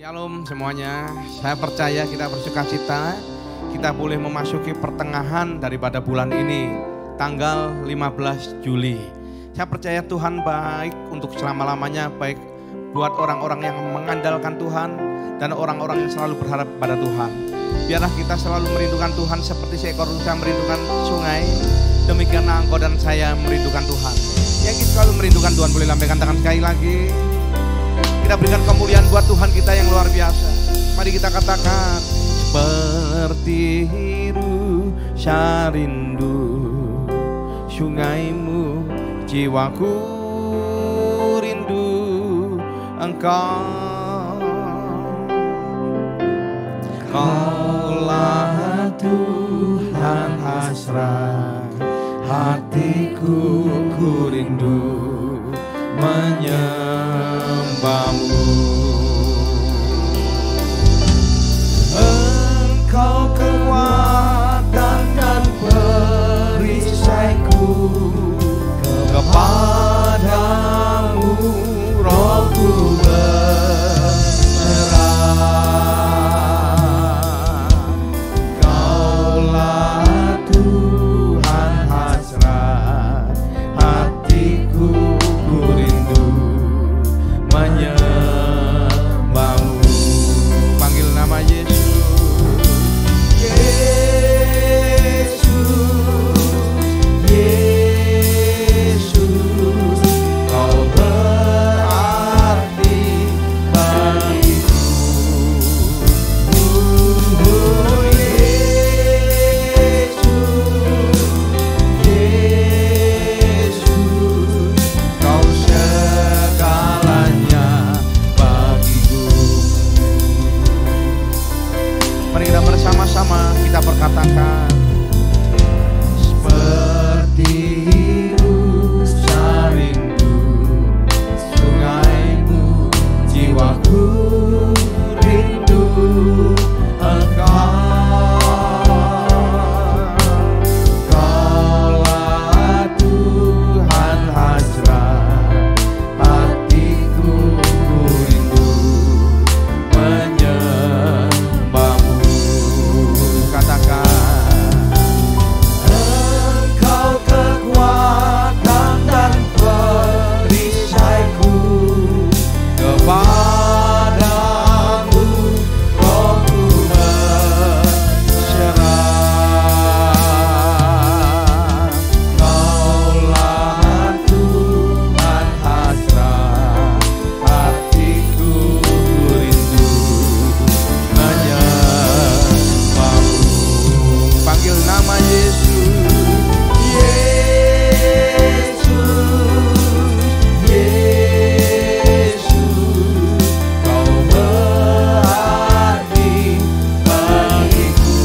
Shalom semuanya, saya percaya kita bersukacita, kita boleh memasuki pertengahan daripada bulan ini, tanggal 15 Juli. Saya percaya Tuhan baik untuk selama-lamanya, baik buat orang-orang yang mengandalkan Tuhan dan orang-orang yang selalu berharap pada Tuhan. Biarlah kita selalu merindukan Tuhan seperti seekor unta merindukan sungai, demikianlah engkau dan saya merindukan Tuhan. Yang kita selalu merindukan Tuhan, boleh lambaikan tangan sekali lagi. Kita berikan kemuliaan buat Tuhan kita yang luar biasa. Mari kita katakan, seperti rasa rindu sungaimu, jiwaku rindu engkau. Kaulah Tuhan hasrat hatiku, ku rindu menyembahmu. Engkau kekuatan dan perisaiku, kepadamu rohku berserah. Kaulah Tuhan hasrat hatiku, ku rindu menyembahmu. Panggil nama Yesus. Bersama-sama kita perkatakan, seperti usah rindu sungaimu, jiwaku rindu Engkau. Kaulah Tuhan hasrat hatiku, ku rindu menyembahmu. Katakan, Engkau kekuatan dan perisaiku, kepadamu rohku berserah. Kaulah Tuhan hasrat hatiku, ku rindu menyembahmu. Panggil nama Yesus. Yesus, Yesus, Kau berarti bagiku.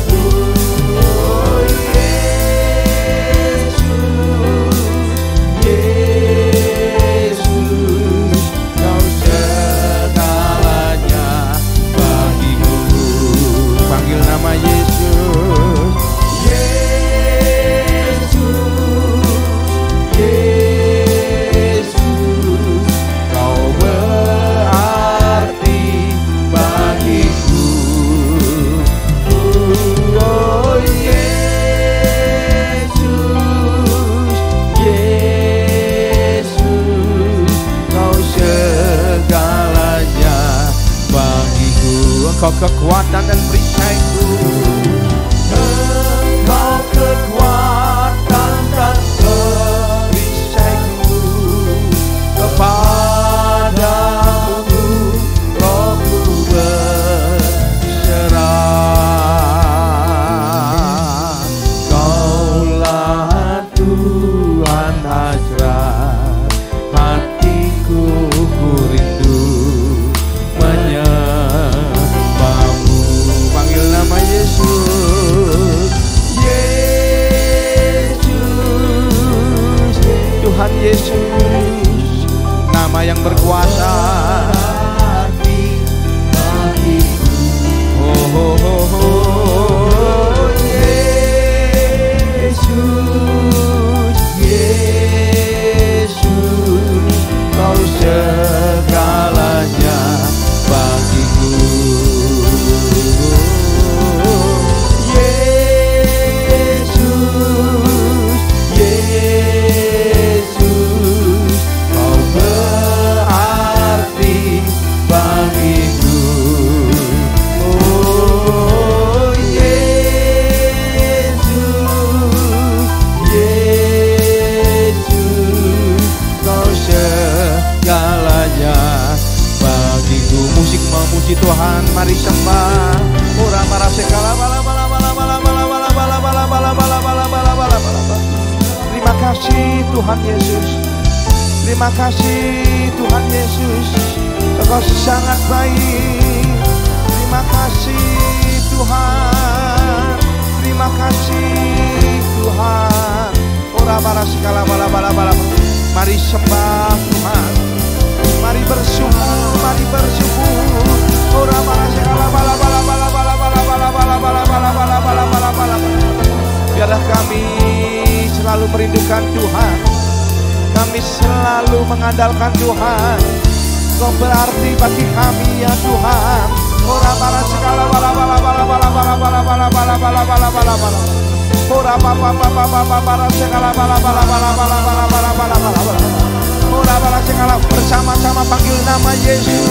Oh Yesus, Yesus, Kau segalanya bagiku. Panggil nama Yesus. Yesus, Yesus, Kau berarti bagiku. Oh Yesus, Yesus, Kau segalanya bagiku. Engkau kekuatan dan perisaiku, Engkau kekuatan dan perisaiku, kepadamu rohku berserah. Kaulah Tuhan hasrat hatiku, ku rindu menyembahmu. Panggil nama Yesus. Yesus, Tuhan Yesus, nama yang berkuasa. Oh, oh, oh, oh. Yesus, Yesus, Kau segalanya bagiku. Yesus, Yesus, Kau berarti bagiku. Oh Yesus, Yesus, Kau segalanya bagiku. Musik memuji Tuhan, mari sembah. Ora para sekala bala bala bala bala bala bala bala bala bala bala bala bala bala bala. Terima kasih Tuhan Yesus. Terima kasih Tuhan Yesus. Engkau sangat baik. Terima kasih Tuhan. Terima kasih Tuhan. Ora para sekala bala bala bala. Mari sembah Tuhan. Mari bersyukur, mari bersyukur. Ora bala segala bala bala bala bala bala bala bala bala bala bala bala bala bala. Biarlah kami selalu merindukan Tuhan. Kami selalu mengandalkan Tuhan. Kau berarti bagi kami ya Tuhan. Ora bala segala bala bala bala bala bala bala bala bala bala bala bala bala. Ora bala bala bala segala bala bala bala bala bala bala bala bala. Ora bala segala bersama-sama panggil nama Yesus.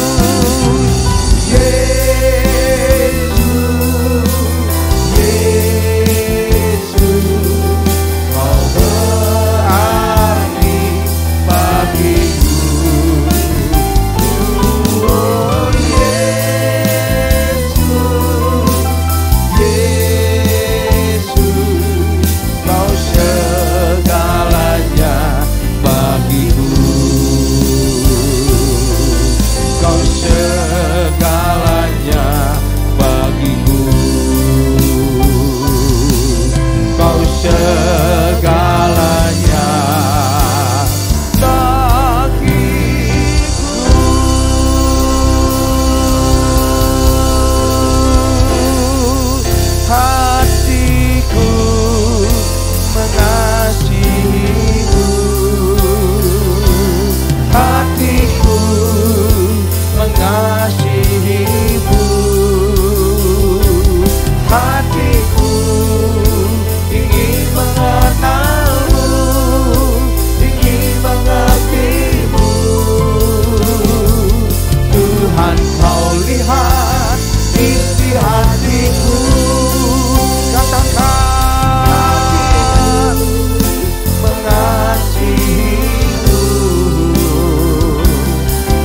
Yesus, Yesus, Kau berarti bagiku. Oh Yesus, Yesus, Kau segalanya bagiku. Kau segalanya bagiku. Kau segalanya bagiku. Hatiku mengasihimu. Hatiku mengasihimu. Hatiku ingin mengenalmu, ingin mengertimu. Tuhan, Kau lihat isi hatiku. Katakan mengasihimu.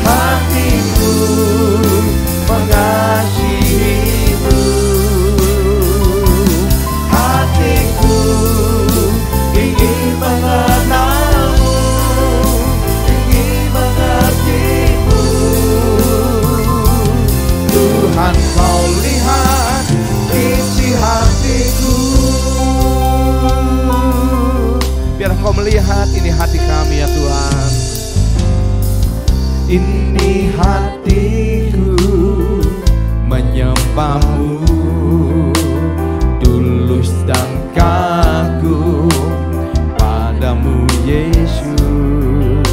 Hatiku mengasihimu. Hatiku ingin mengenalmu, ingin mengertimu. Tuhan, Kau lihat isi hatiku. Biar Engkau melihat ini hati kami ya Tuhan. Ini hatiku menyembah-Mu, tulus dan kagum padamu Yesus.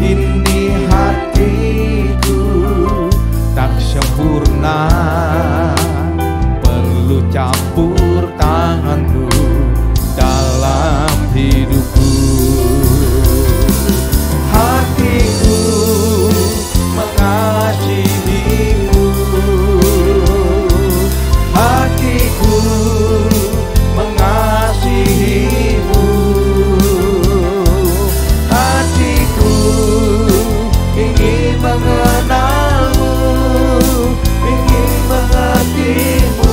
Ini hatiku tak sempurna, perlu campur tangan-Mu dalam hidupku. Hatiku mengasihimu. Hatiku mengasihimu. Hatiku ingin mengenalmu, ingin mengertimu.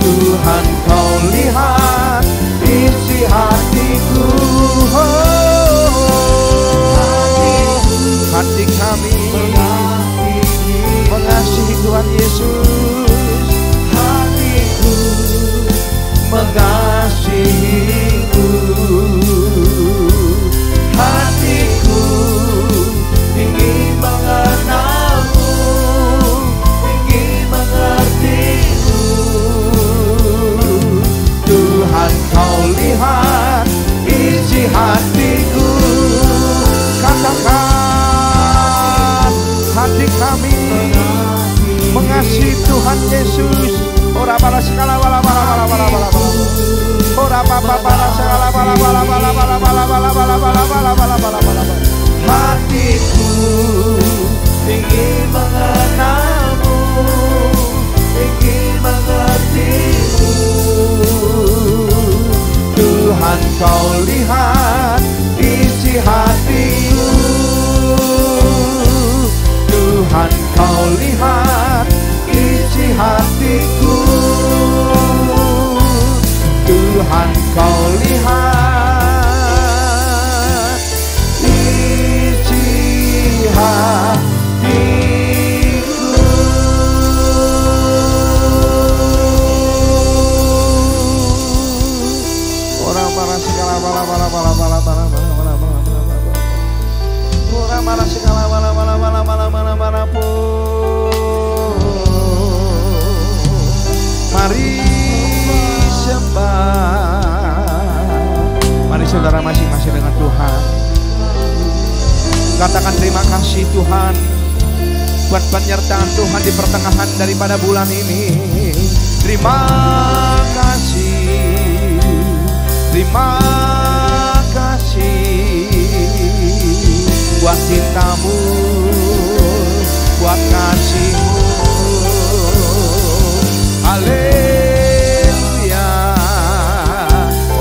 Tuhan, Kau lihat isi hatiku. Hati kami mengasihi Tuhan Yesus. Hatiku mengasihimu. Hatiku ingin mengenalmu, ingin mengertimu. Tuhan, Kau lihat isi hatiku. Katakan hati kami mengasihi Tuhan Yesus. Ora bala segala bala bala bala bala bala bala. Ora papa bala segala bala bala bala bala bala bala bala bala bala bala bala bala. Hatiku ingin mengenalmu, ingin mengertimu. Tuhan, Kau lihat isi hatiku. Tuhan, Kau lihat isi hatiku. Tuhan, Kau lihat isi hatiku. Orang para segala bala bala bala bala bala bala bala bala bala. Orang para segala bala bala bala bala bala bala pun. Mari sembah. Mari saudara masing-masing dengan Tuhan. Katakan terima kasih Tuhan buat penyertaan Tuhan di pertengahan daripada bulan ini. Terima kasih, terima kasih buat cintamu, buat kasihmu. Haleluya.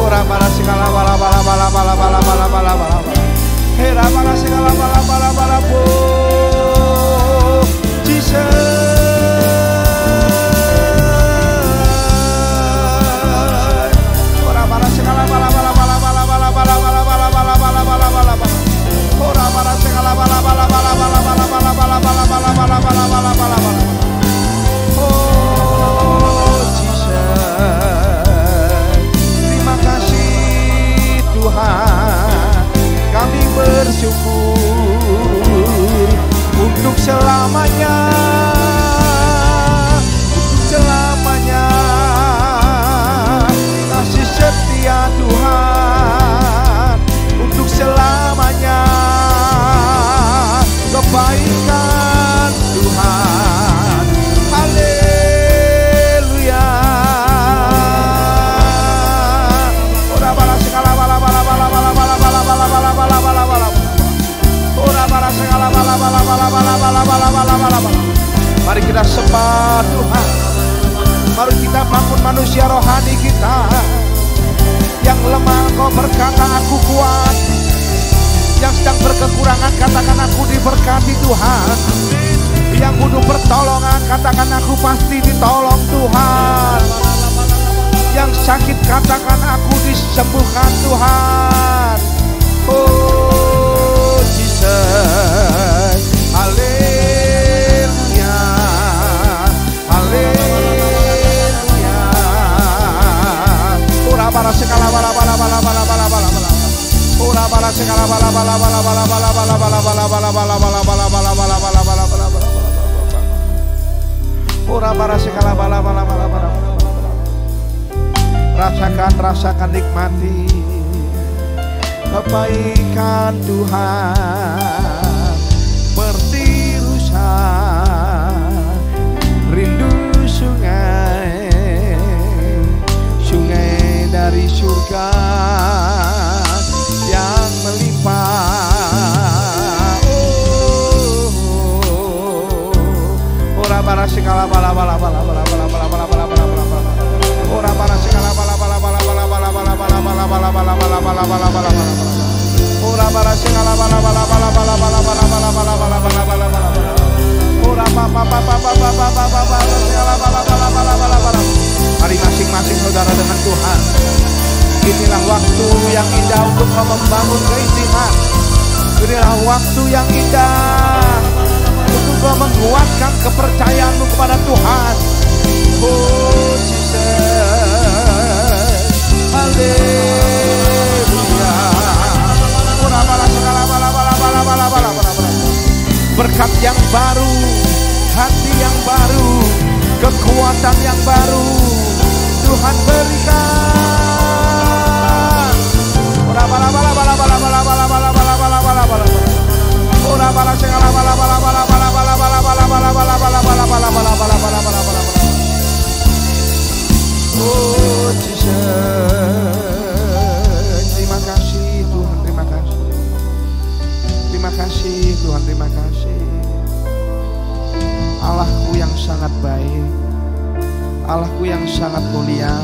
Ora para segala bala bala bala bala bala bala bala bala. Hera para segala bala bala bala po. Jesus. Terima kasih Tuhan, kami bersyukur untuk selamanya, untuk selamanya kasih setia Tuhan, untuk selamanya kebaikan Tuhan. Haleluya. Ora bala segala bala bala bala bala bala bala bala bala bala bala bala. Ora bala segala bala bala bala bala bala bala bala bala. Mari kita sembah Tuhan. Mari kita bangun manusia rohani kita. Yang lemah kau berkata aku kuat. Yang sedang berkekurangan katakan aku diberkati Tuhan. Yang butuh pertolongan katakan aku pasti ditolong Tuhan. Yang sakit katakan aku disembuhkan Tuhan. Oh Jesus. Haleluya. Haleluya. Ora para segala bala bala bala bala bala bala bala. Ora bala segala bala bala bala bala bala bala bala bala bala bala bala bala bala bala bala bala bala bala. Ora bala segala bala bala bala bala. Rasakan nikmati kebaikan Tuhan. Bertirusan rindu sungai dari surga yang melimpah. Ora bara segala bala bala bala bala bala bala bala bala bala bala. Ora bara segala bala bala bala bala bala bala bala bala bala bala bala bala bala bala bala. Ora bara segala bala bala bala bala bala bala bala bala bala bala bala bala. Ora pa pa pa pa pa pa pa pa pa segala bala bala bala bala bala. Mari masing-masing saudara dengan Tuhan. Inilah waktu yang indah untuk membangun keintiman. Inilah waktu yang indah untuk menguatkan kepercayaanmu kepada Tuhan. Oh Jesus. Haleluya. Berkat yang baru, hati yang baru, kekuatan yang baru Tuhan berikan. Ora bala bala bala bala bala bala bala bala bala bala bala. Ora bala segala bala bala bala bala bala bala bala bala bala bala bala bala bala bala bala bala bala. Oh Jesus. Terima kasih Tuhan, terima kasih. Terima kasih Tuhan, terima kasih. Allahku yang sangat baik, Allahku yang sangat mulia.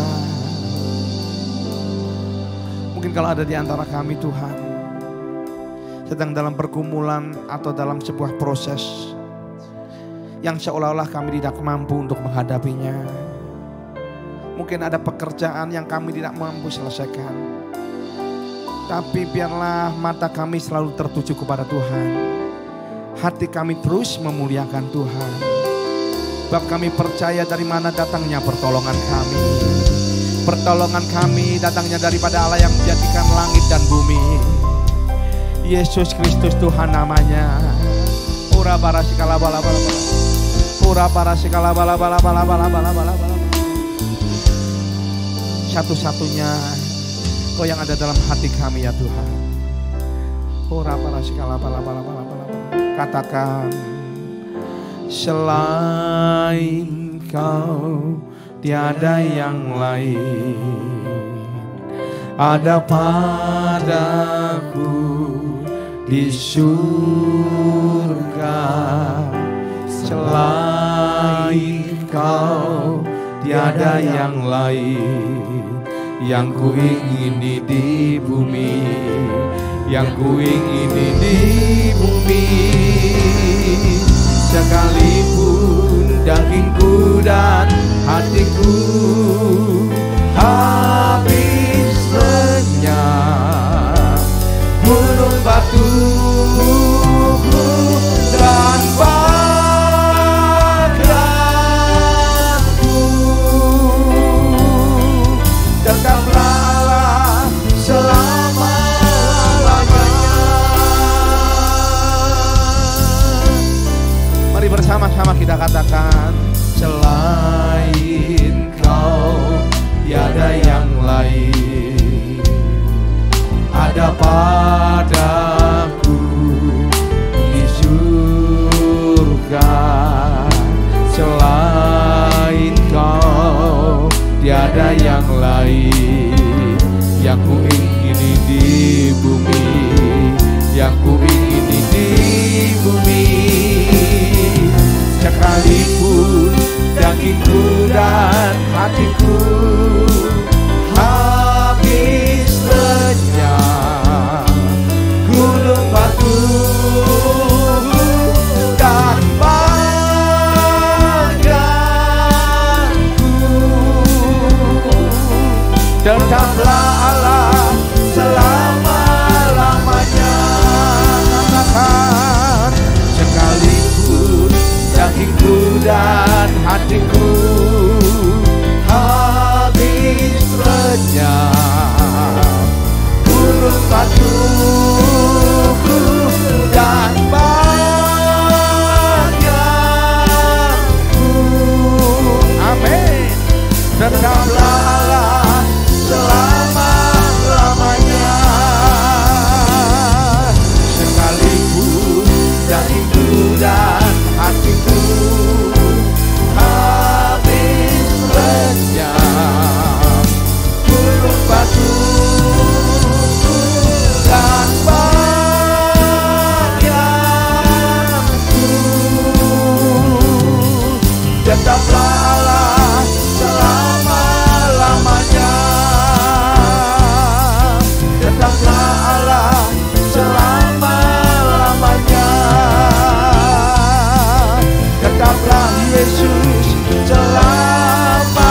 Mungkin kalau ada di antara kami Tuhan sedang dalam pergumulan atau dalam sebuah proses yang seolah-olah kami tidak mampu untuk menghadapinya. Mungkin ada pekerjaan yang kami tidak mampu selesaikan. Tapi biarlah mata kami selalu tertuju kepada Tuhan. Hati kami terus memuliakan Tuhan. Sebab kami percaya dari mana datangnya pertolongan kami. Pertolongan kami datangnya daripada Allah yang menjadikan langit dan bumi. Yesus Kristus Tuhan namanya. Ora parasikala bala bala bala. Ora parasikala bala bala bala bala bala bala bala. Satu-satunya Kau yang ada dalam hati kami ya Tuhan. Ora parasikala bala bala bala bala. Katakan, selain Kau tiada yang lain ada padaku di surga. Selain Kau tiada yang lain yang ku ingini di bumi, yang ku ingini di bumi. Sekalipun dagingku dan hatiku habis lenyap, gunung batuku dan badanku, tetaplah Allah selama-lamanya. Mari bersama-sama kita katakan, selain Kau tiada yang lain ada padaku di surga. Selain Kau tiada yang lain yang ku ingini di bumi, yang ku ingini di bumi. Sekalipun dagingku dan hatiku habis lenyap, gunung batu dan badanku, tetaplah Allah selama-lamanya. Katakan, sekalipun dagingku dan hatiku habis lenyap, gunung batuku dan badanku, amin, tetaplah Allah selama-lamanya. Sekalipun dagingku dan hatiku habis lenyap, gunung batuku dan badanku, tetaplah Allah selama-lamanya. Tetaplah Allah selama-lamanya. Tetaplah Yesus selama-lamanya.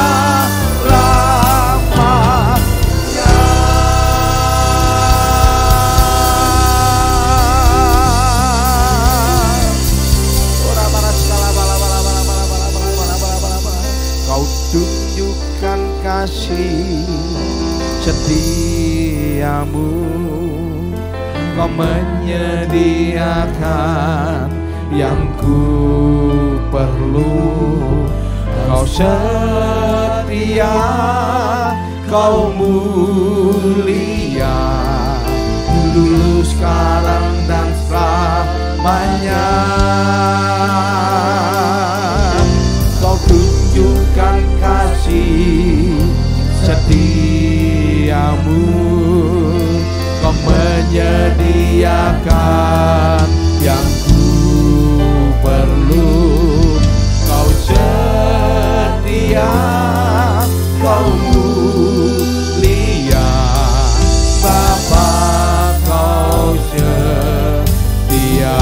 Kau tunjukkan kasih setiamu, Kau menyediakan yang ku perlu. Kau setia, Kau mulia, dulu, sekarang, dan selamanya. Kau tunjukkan kasih setiamu, Kau menyediakan yang ku perlu. Kau setia, Kau mulia, Bapa, Kau setia.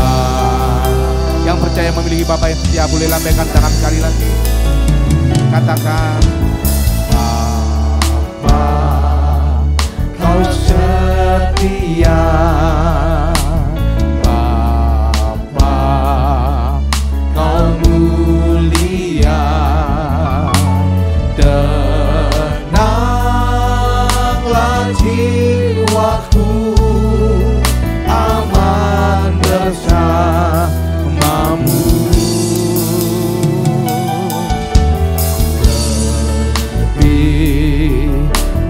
Yang percaya memiliki Bapa yang setia boleh lambaikan tangan sekali lagi. Katakan, Bapa, Kau setia. Bapa, Kau mulia, tenang jiwaku aman bersamamu. Lebih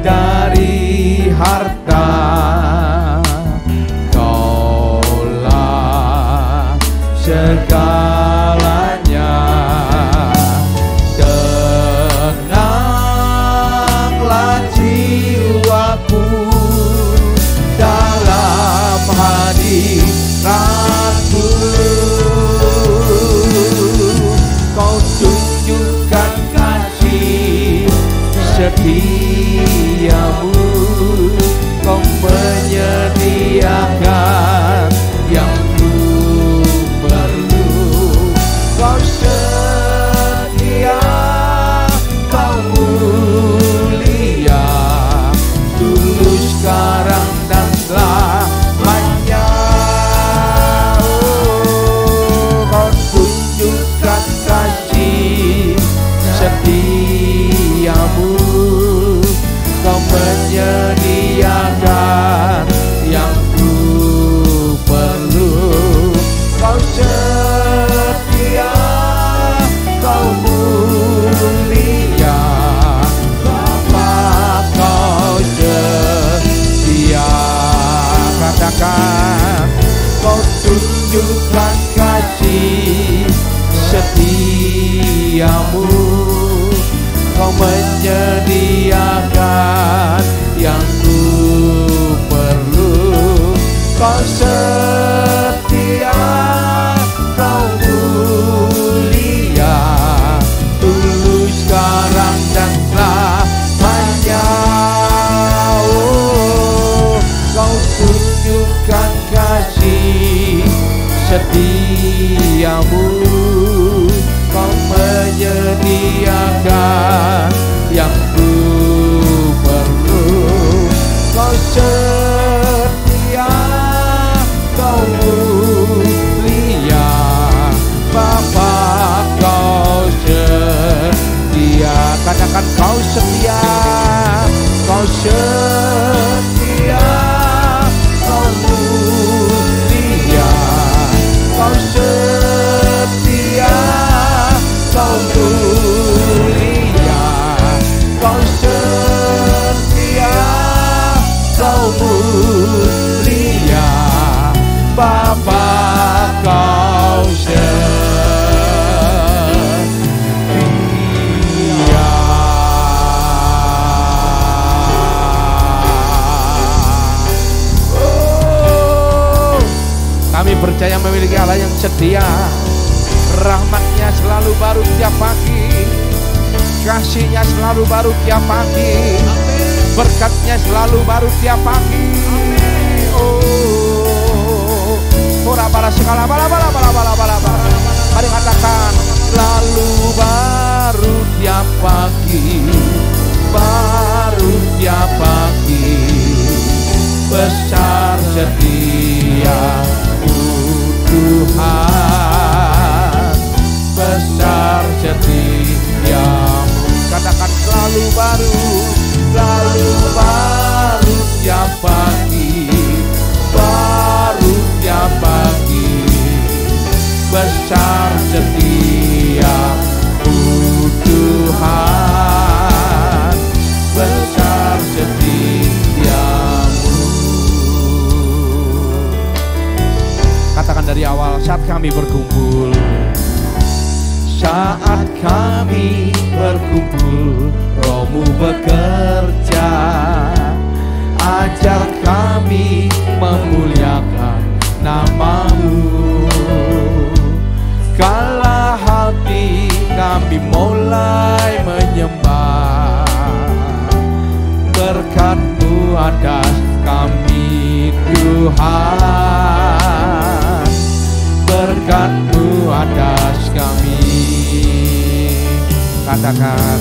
dari harta, Kaulah segalanya. Tenanglah jiwaku dalam hadirat-Mu. Kau tunjukkan kasih setiamu, Kau menyediakan yang ku perlu. Kau setia, Kau mulia, tulus sekarang dan selamanya. Kau tunjukkan kasih setiamu, Kau menyediakan yang ku perlu. Kau setia, Kau mulia, Bapa, Kau setia. Katakan, Kau tunjukkan kasih setiamu, Kau menyediakan yang ku perlu. Kau setia, Kau mulia, tulus sekarang dan selamanya. Kau tunjukkan kasih setiamu, Kau menyediakan yang ku perlu. Kau setia, Kau mulia, Bapa, Kau setia. Katakan, Kau setia, Kau setia, Kau mulia, Kau setia, Kau mulia, Kau setia, Kau mulia, Bapa, Kau setia. Kami percaya memiliki Allah yang setia. Rahmat-Nya selalu baru tiap pagi, kasih-Nya selalu baru tiap pagi, berkat-Nya selalu baru tiap pagi. Mari katakan, selalu baru tiap pagi, baru tiap pagi, besar setia-Mu Tuhan, besar setia-Mu. Katakan, selalu baru tiap pagi, baru tiap pagi, besar setia-Mu Tuhan, besar setia-Mu. Katakan dari awal, saat kami berkumpul, saat kami berkumpul, Roh-Mu bekerja, ajar kami memuliakan nama-Mu. Kala hati kami mulai menyembah, berkat-Mu atas kami Tuhan, berkat-Mu atas kami. Katakan,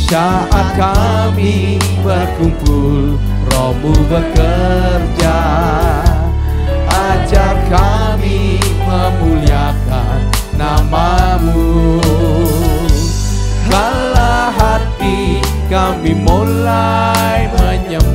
saat kami berkumpul, Roh-Mu bekerja, ajar kami memuliakan nama-Mu. Kala hati kami mulai menyembah,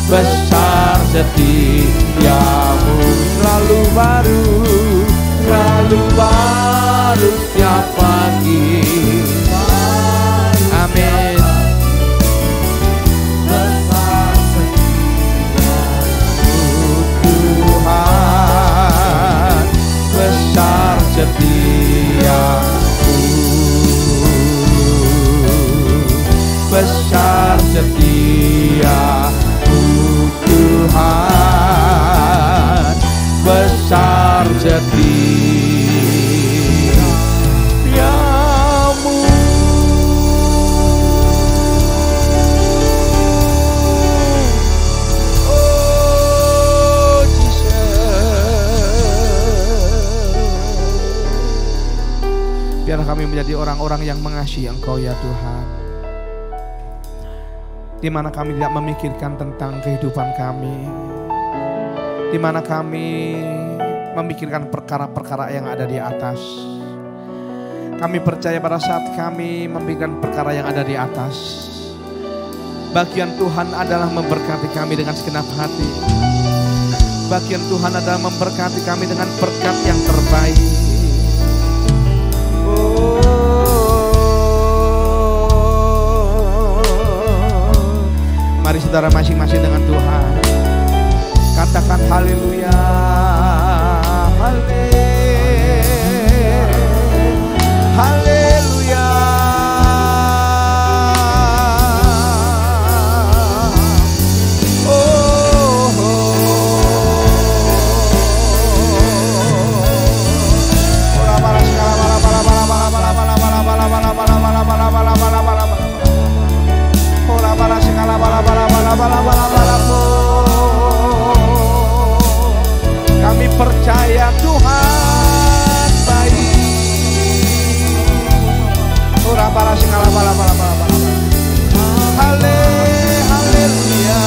besar setiamu. Selalu baru tiap pagi. Amin. Besar setiamu Tuhan, besar setiamu, besar setiamu Tuhan, besar setiamu. Oh Jesus, biarlah kami menjadi orang-orang yang mengasihi Engkau ya Tuhan, di mana kami tidak memikirkan tentang kehidupan kami, di mana kami memikirkan perkara-perkara yang ada di atas. Kami percaya pada saat kami memikirkan perkara yang ada di atas, bagian Tuhan adalah memberkati kami dengan segenap hati. Bagian Tuhan adalah memberkati kami dengan berkat yang terbaik. Mari saudara masing-masing dengan Tuhan katakan haleluya, haleluya. Kami percaya Tuhan baik. Haleluya.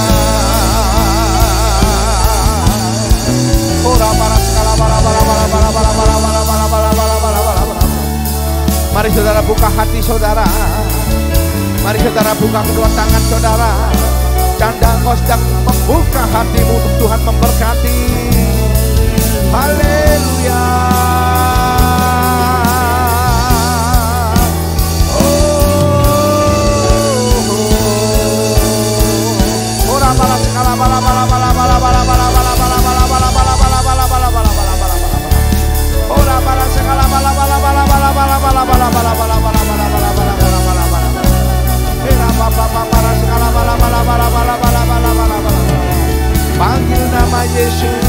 Mari saudara buka hati saudara. Mari saudara buka kedua tangan saudara. Tanda engkau sedang membuka hatimu untuk Tuhan memberkati. Haleluya. Panggil nama Yesus,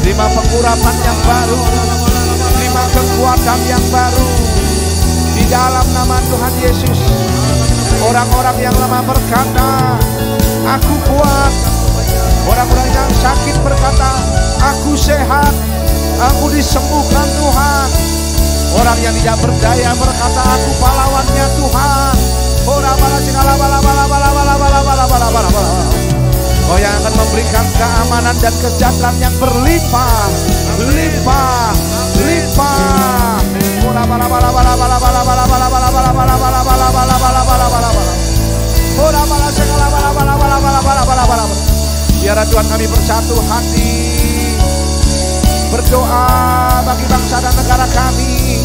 terima pengurapan yang baru, terima kekuatan yang baru di dalam nama Tuhan Yesus. Orang-orang yang lemah berkata, aku kuat. Orang-orang yang sakit berkata, aku sehat, aku disembuhkan Tuhan. Orang yang tidak berdaya berkata, aku pahlawannya Tuhan. Kau yang akan memberikan keamanan dan kesejahteraan yang berlimpah, limpah, limpah. Oh Biar Tuhan kami bersatu hati berdoa bagi bangsa dan negara kami.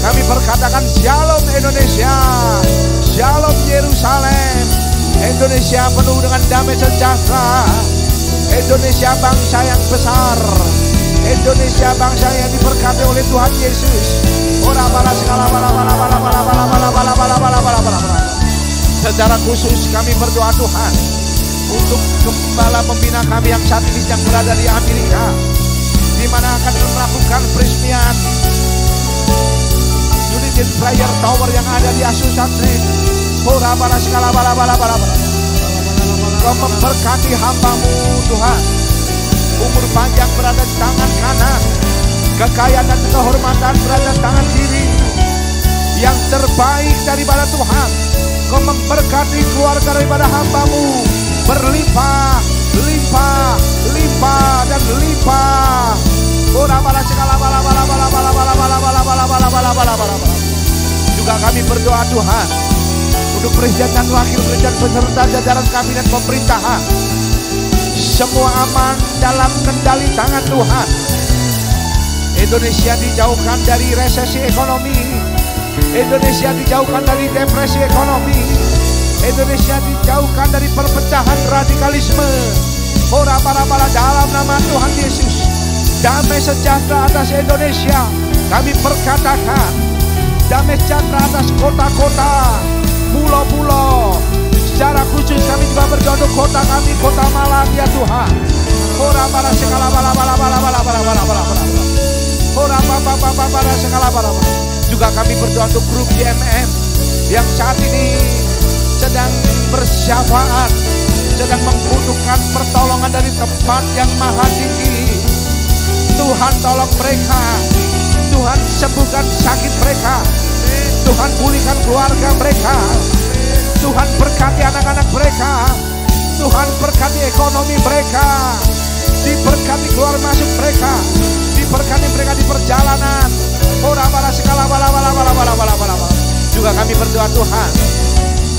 Kami berkatakan Shalom Indonesia, Shalom Yerusalem. Indonesia penuh dengan damai sejahtera. Indonesia bangsa yang besar. Indonesia bangsa yang diberkati oleh Tuhan Yesus. Secara khusus kami berdoa Tuhan untuk gembala pembina kami yang saat ini sedang berada di Amerika, di mana akan melakukan peresmian Unity Prayer Tower yang ada di Azusa Street. Kau memberkati hamba-Mu Tuhan. Umur panjang berada di tangan kanan, kekayaan dan kehormatan berada di tangan kiri. Yang terbaik daripada Tuhan, Kau memberkati keluarga daripada hamba-Mu berlimpah, limpah, limpah dan limpah. Juga kami berdoa Tuhan untuk presiden dan wakil presiden beserta jajaran kabinet pemerintahan, semua aman dalam kendali tangan Tuhan. Indonesia dijauhkan dari resesi ekonomi, Indonesia dijauhkan dari depresi ekonomi, Indonesia dijauhkan dari perpecahan radikalisme. Dalam nama Tuhan Yesus, damai sejahtera atas Indonesia. Kami perkatakan damai sejahtera atas kota-kota, pulau-pulau. Secara khusus kami juga berdoa untuk kota kami, kota Malang ya Tuhan. Juga kami berdoa untuk grup JMM yang saat ini sedang bersyafaat, sedang membutuhkan pertolongan dari tempat yang maha tinggi. Tuhan tolong mereka, Tuhan sembuhkan sakit mereka, Tuhan pulihkan keluarga mereka, Tuhan berkati anak-anak mereka, Tuhan berkati ekonomi mereka, diberkati keluar masuk mereka, diberkati mereka di perjalanan. Juga kami berdoa Tuhan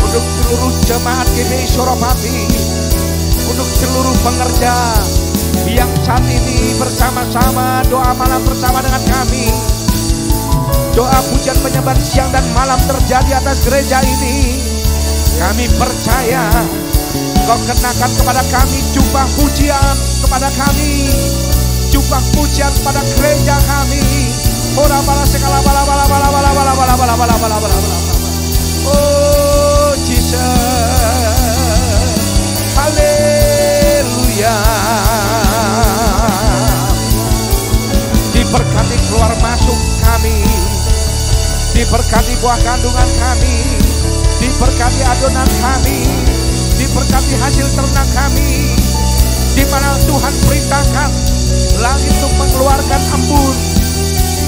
untuk seluruh jemaat GBI Suropati, untuk seluruh pengerja yang saat ini bersama-sama doa malam bersama dengan kami. Doa pujian penyembah siang dan malam terjadi atas gereja ini. Kami percaya Kau kenakan kepada kami jubah pujian kepada kami, jubah pujian kepada gereja kami. Oh Jesus, haleluya. Diberkati keluar masuk kami, diberkati buah kandungan kami, diberkati adonan kami, diberkati hasil ternak kami, di mana Tuhan perintahkan langit untuk mengeluarkan embun,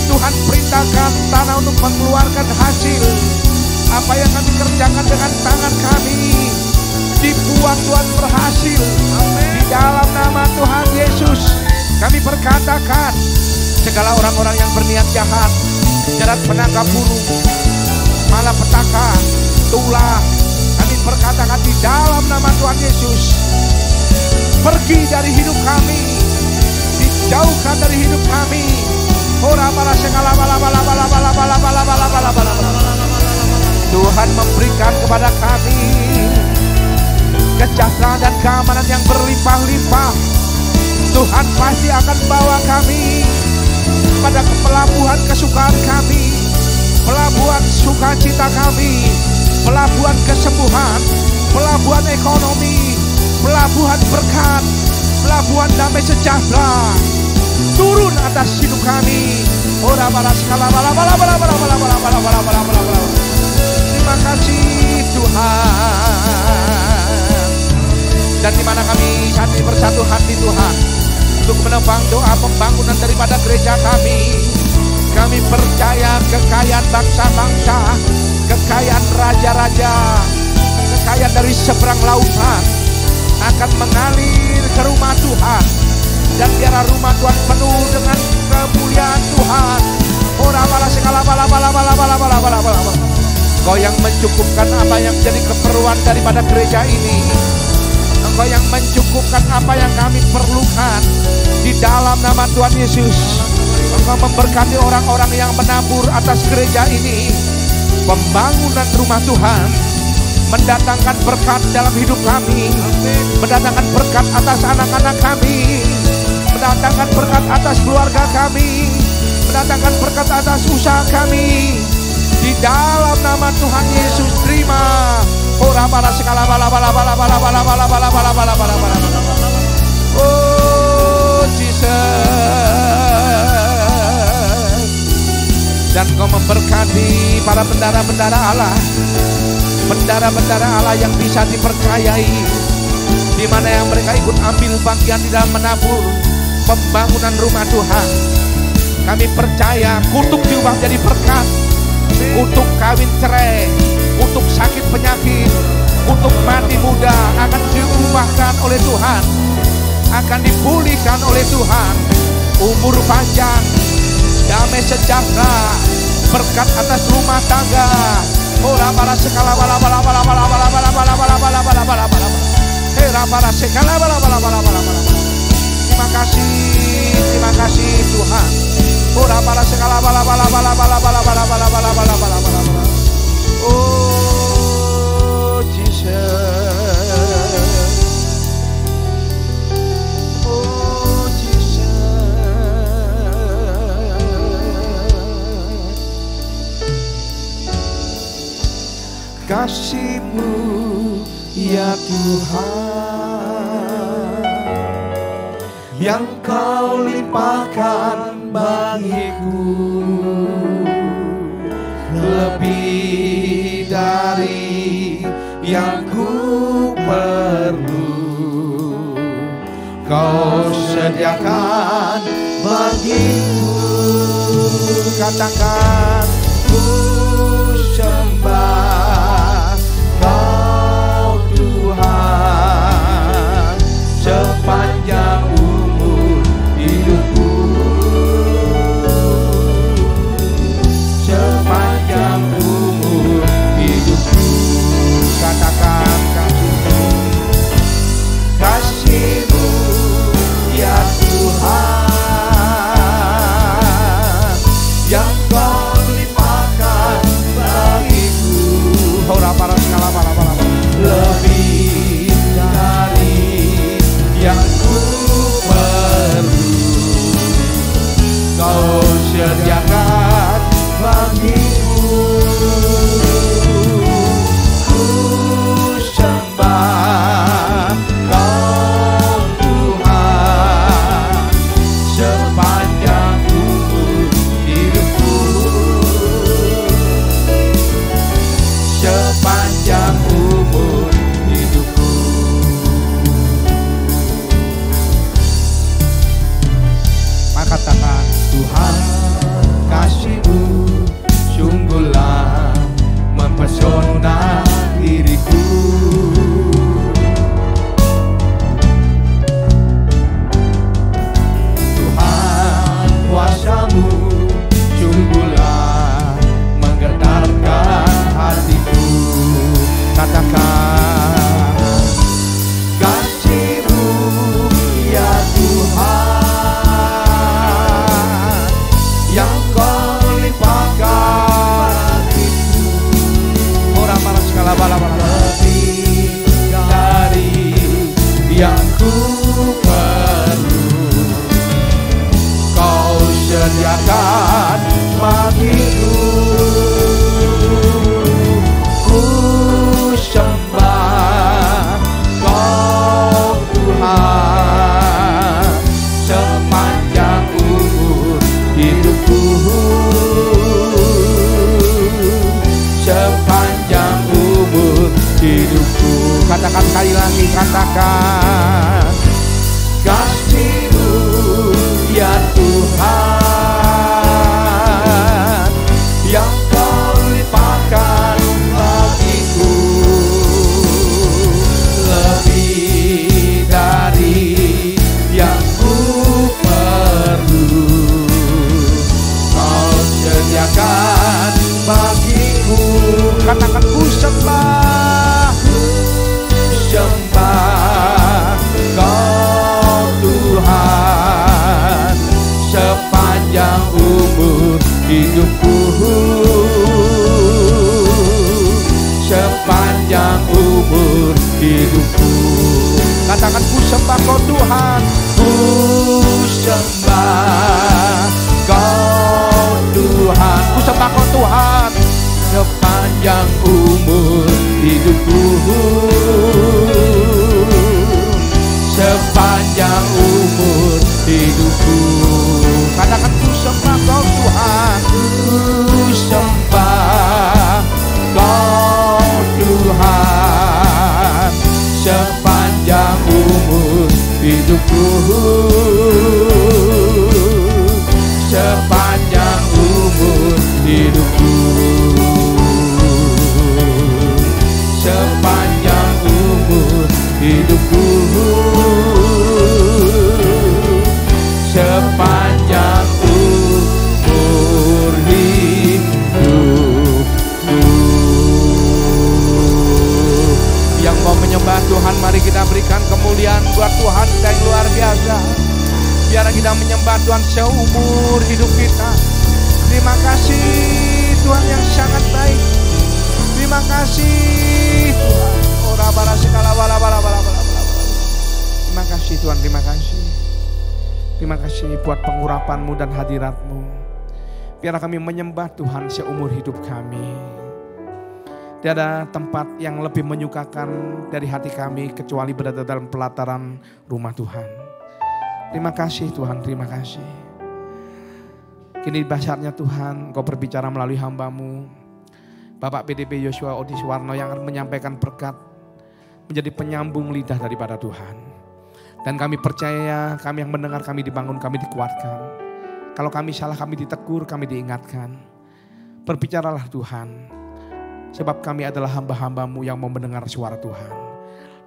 Tuhan perintahkan tanah untuk mengeluarkan hasil. Apa yang kami kerjakan dengan tangan kami dibuat Tuhan berhasil. Di dalam nama Tuhan Yesus kami berkatakan segala orang-orang yang berniat jahat, jarak penangkap burung, malapetaka, tulah, kami berkatakan di dalam nama Tuhan Yesus pergi dari hidup kami, dijauhkan dari hidup kami. Tuhan memberikan kepada kami kesejahteraan dan keamanan yang berlimpah-limpah. Tuhan pasti akan bawa kami pada pelabuhan kesukaan kami, pelabuhan sukacita kami, pelabuhan kesembuhan, pelabuhan ekonomi, pelabuhan berkat, pelabuhan damai sejahtera turun atas hidup kami. Terima kasih Tuhan. Dan di mana kami saat ini bersatu hati Tuhan untuk menopang doa pembangunan daripada gereja kami. Kami percaya kekayaan bangsa-bangsa, kekayaan raja-raja, kekayaan dari seberang lautan akan mengalir ke rumah Tuhan. Dan biarlah rumah Tuhan penuh dengan kemuliaan Tuhan. Kau yang mencukupkan apa yang jadi keperluan daripada gereja ini. Engkau yang mencukupkan apa yang kami perlukan. Di dalam nama Tuhan Yesus, Engkau memberkati orang-orang yang menabur atas gereja ini. Pembangunan rumah Tuhan mendatangkan berkat dalam hidup kami, mendatangkan berkat atas anak-anak kami, mendatangkan berkat atas keluarga kami, mendatangkan berkat atas usaha kami. Di dalam nama Tuhan Yesus, terima. Oh Jesus. Dan Kau memberkati para bendara-bendara Allah, bendara-bendara Allah yang bisa dipercayai, di mana yang mereka ikut ambil bagian di dalam menabur pembangunan rumah Tuhan. Kami percaya kutuk diubah jadi berkat, kutuk kawin cerai, kutuk sakit penyakit, kutuk mati muda akan diubahkan oleh Tuhan, akan dipulihkan oleh Tuhan. Umur panjang, damai sejahtera, berkat atas rumah tangga. Ora para sekala bala bala bala bala bala bala bala bala bala bala bala bala. Hera para sekala bala bala bala bala bala. Terima kasih Tuhan. Ora para sekala bala bala bala bala bala bala bala bala bala bala bala. Oh Jesus. Oh Jesus. Kasih-Mu ya Tuhan, yang Kau limpahkan bagiku, lebih dari yang ku perlu. Kau sediakan bagiku. Katakan, ku sembah Kau Tuhan sepanjang umur hidupku, sepanjang umur hidupku. Katakan, kasih-Mu ya Tuhan, yang Kau limpahkan bagiku. Ora para skala bala bala bala. Lebih dari yang ku perlu, Kau sediakan bagiku. Ku sembah Kau Tuhan sepanjang umur hidupku, sepanjang umur hidupku. Maka katakan, Tuhan, kasih-Mu sungguhlah mempesona diriku. Tuhan, kuasa-Mu sungguhlah menggetarkan hatiku. Katakan, kasih-Mu ya Tuhan, yang Kau limpahkan bagiku. Orang para skala bala bala. Lebih dari yang ku perlu, Kau sediakan bagiku. Ku sembah Kau Tuhan sepanjang umur hidupku, sepanjang umur hidupku. Katakan sekali lagi, katakan, kasih-Mu ya Tuhan, yang Kau limpahkan bagiku. Lebih dari yang ku perlu, Kau sediakan bagiku. Katakan, ku sembah, sembah Kau Tuhan. Ku sembah Kau Tuhan. Ku sembah Kau Tuhan sepanjang umur hidupku. Sepanjang umur hidupku. Katakan ku sembah Kau Tuhan. Ku sembah Kau Tuhan sepanjang umur hidupku. Sepanjang umur hidupku. Sepanjang umur hidupku. Sepanjang umur hidupku. Yang mau menyembah Tuhan, mari kita berikan kemuliaan buat Tuhan kita yang luar biasa. Biar kita menyembah Tuhan seumur hidup kita. Terima kasih Tuhan yang sangat baik. Terima kasih Tuhan. Terima kasih Tuhan, terima kasih. Terima kasih buat pengurapan-Mu dan hadirat-Mu. Biar kami menyembah Tuhan seumur hidup kami. Tiada tempat yang lebih menyukakan dari hati kami kecuali berada dalam pelataran rumah Tuhan. Terima kasih Tuhan, terima kasih. Kini bahasanya Tuhan, Engkau berbicara melalui hamba-Mu, Bapak PDP Yosua Odiswarno yang akan menyampaikan berkat, menjadi penyambung lidah daripada Tuhan. Dan kami percaya, kami yang mendengar, kami dibangun, kami dikuatkan. Kalau kami salah, kami ditegur, kami diingatkan. Berbicaralah Tuhan, sebab kami adalah hamba-hamba-Mu yang mau mendengar suara Tuhan.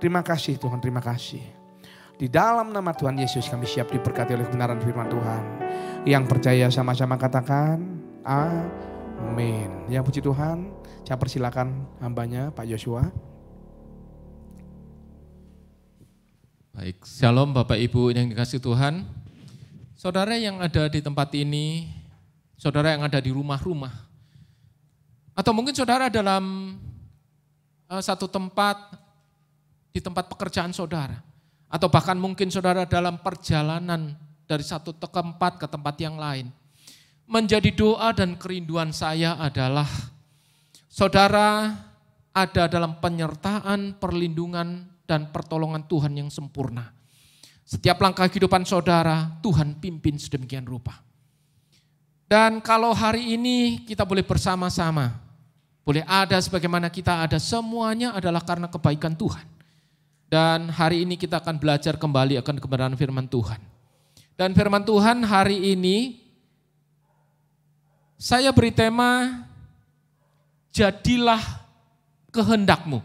Terima kasih Tuhan, terima kasih. Di dalam nama Tuhan Yesus kami siap diberkati oleh kebenaran firman Tuhan. Yang percaya sama-sama katakan amin. Ya puji Tuhan, saya persilakan hambanya Pak Yosua. Baik, shalom Bapak Ibu yang dikasihi Tuhan. Saudara yang ada di tempat ini, saudara yang ada di rumah-rumah, atau mungkin saudara dalam satu tempat, di tempat pekerjaan saudara, atau bahkan mungkin saudara dalam perjalanan dari satu tempat ke tempat yang lain. Menjadi doa dan kerinduan saya adalah saudara ada dalam penyertaan, perlindungan, dan pertolongan Tuhan yang sempurna. Setiap langkah kehidupan saudara, Tuhan pimpin sedemikian rupa. Dan kalau hari ini kita boleh bersama-sama, boleh ada sebagaimana kita ada, semuanya adalah karena kebaikan Tuhan. Dan hari ini kita akan belajar kembali akan kebenaran firman Tuhan. Dan firman Tuhan hari ini, saya beri tema, jadilah kehendak-Mu.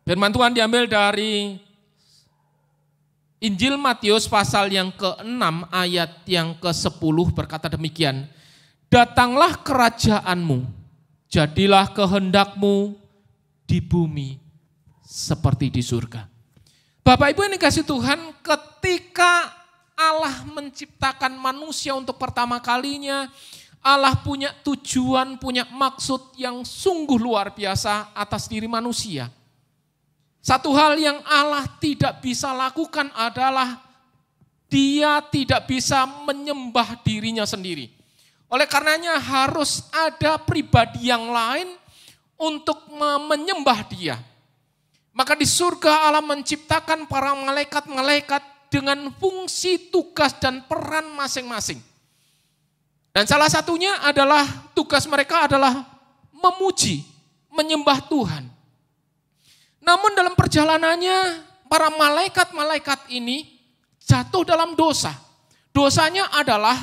Firman Tuhan diambil dari Injil Matius pasal yang ke-6 ayat yang ke-10 berkata demikian. Datanglah kerajaan-Mu, jadilah kehendak-Mu di bumi seperti di surga. Bapak Ibu yang dikasihi Tuhan, ketika Allah menciptakan manusia untuk pertama kalinya, Allah punya tujuan, punya maksud yang sungguh luar biasa atas diri manusia. Satu hal yang Allah tidak bisa lakukan adalah Dia tidak bisa menyembah dirinya sendiri. Oleh karenanya harus ada pribadi yang lain untuk menyembah Dia. Maka di surga Allah menciptakan para malaikat-malaikat dengan fungsi, tugas, dan peran masing-masing. Dan salah satunya adalah tugas mereka adalah memuji, menyembah Tuhan. Namun dalam perjalanannya para malaikat-malaikat ini jatuh dalam dosa. Dosanya adalah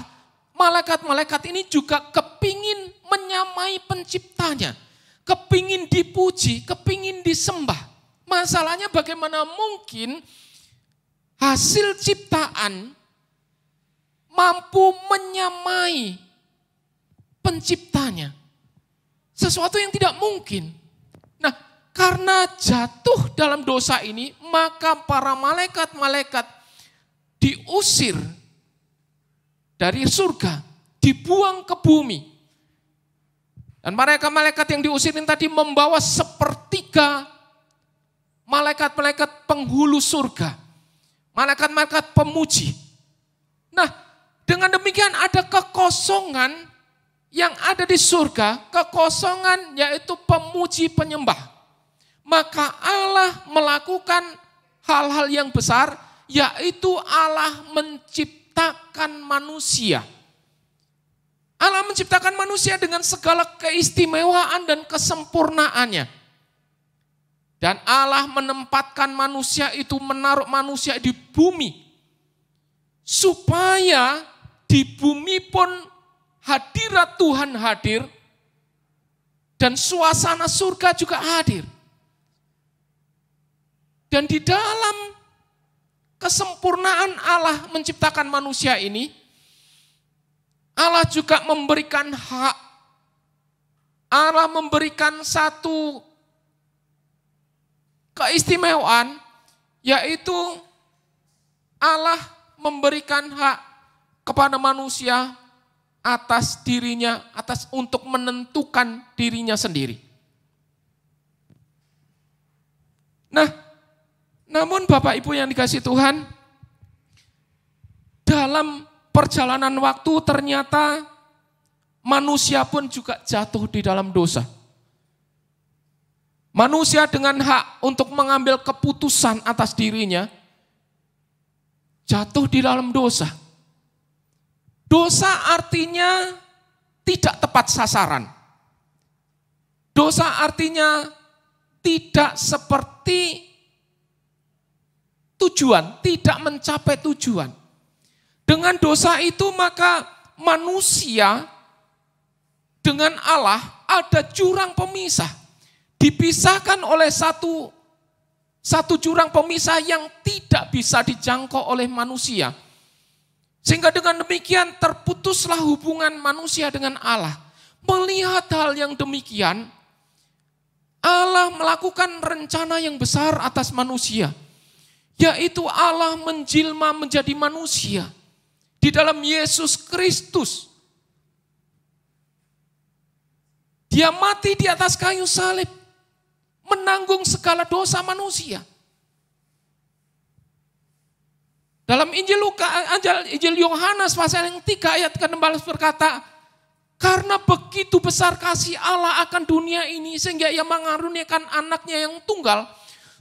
malaikat-malaikat ini juga kepingin menyamai penciptanya. Kepingin dipuji, kepingin disembah. Masalahnya bagaimana mungkin hasil ciptaan mampu menyamai penciptanya. Sesuatu yang tidak mungkin. Nah, karena jatuh dalam dosa ini, maka para malaikat-malaikat diusir dari surga, dibuang ke bumi. Dan malaikat-malaikat yang diusir ini tadi membawa sepertiga malaikat-malaikat penghulu surga. malaikat-malaikat pemuji. Nah, dengan demikian ada kekosongan yang ada di surga, kekosongan yaitu pemuji penyembah. Maka Allah melakukan hal-hal yang besar, yaitu Allah menciptakan manusia. Allah menciptakan manusia dengan segala keistimewaan dan kesempurnaannya. Dan Allah menempatkan manusia itu, menaruh manusia di bumi. Supaya di bumi pun hadirat Tuhan hadir. Dan suasana surga juga hadir. Dan di dalam kesempurnaan Allah menciptakan manusia ini, Allah juga memberikan hak. Allah memberikan satu keistimewaan, yaitu Allah memberikan hak kepada manusia atas dirinya, untuk menentukan dirinya sendiri. Nah, namun Bapak Ibu yang dikasihi Tuhan, dalam perjalanan waktu ternyata manusia pun juga jatuh di dalam dosa. Manusia dengan hak untuk mengambil keputusan atas dirinya, jatuh di dalam dosa. Dosa artinya tidak tepat sasaran. Dosa artinya tidak seperti tujuan, tidak mencapai tujuan. Dengan dosa itu maka manusia dengan Allah ada jurang pemisah. Dipisahkan oleh satu jurang pemisah yang tidak bisa dijangkau oleh manusia. Sehingga dengan demikian terputuslah hubungan manusia dengan Allah. Melihat hal yang demikian, Allah melakukan rencana yang besar atas manusia. Yaitu Allah menjelma menjadi manusia di dalam Yesus Kristus. Dia mati di atas kayu salib, menanggung segala dosa manusia. Dalam Injil Yohanes pasal yang 3 ayat ke-16 berkata, karena begitu besar kasih Allah akan dunia ini sehingga ia mengaruniakan anaknya yang tunggal,